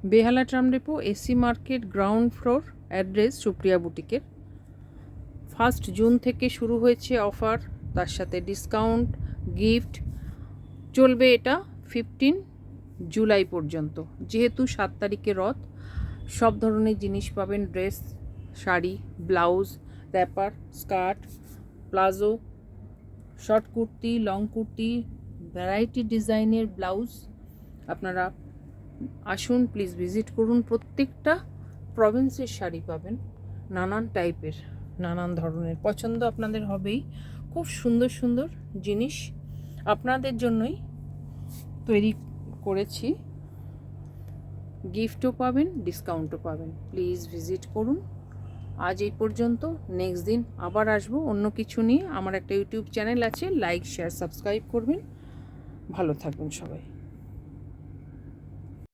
বেহালা tram depot, AC market, ground floor, address Supriya বুটিকের। 1 June থেকে শুরু হয়েছে অফার, তার সাথে ডিসকাউন্ট, গিফট চলবে। এটা 15 জুলাই পর্যন্ত। যেহেতু 7 তারিখে রথ, সব ধরনের জিনিস পাবেন। Dress, sari, blouse, wrapper, skirt, palazzo, short kurti, long kurti, variety ডিজাইনের ব্লাউজ। আপনারা আসুন, প্লিজ ভিজিট করুন। প্রত্যেকটা প্রভিন্সের শাড়ি পাবেন, নানান টাইপের, নানান ধরনের। পছন্দ আপনাদের হবেই। খুব সুন্দর সুন্দর জিনিস আপনাদের জন্যই তৈরি করেছি। গিফটও পাবেন, ডিসকাউন্টও পাবেন। প্লিজ ভিজিট করুন। আজ এই পর্যন্ত, নেক্সট দিন আবার আসবো অন্য কিছু নিয়ে। আমার একটা ইউটিউব চ্যানেল আছে, লাইক, শেয়ার, সাবস্ক্রাইব করবেন। ভালো থাকবেন সবাই।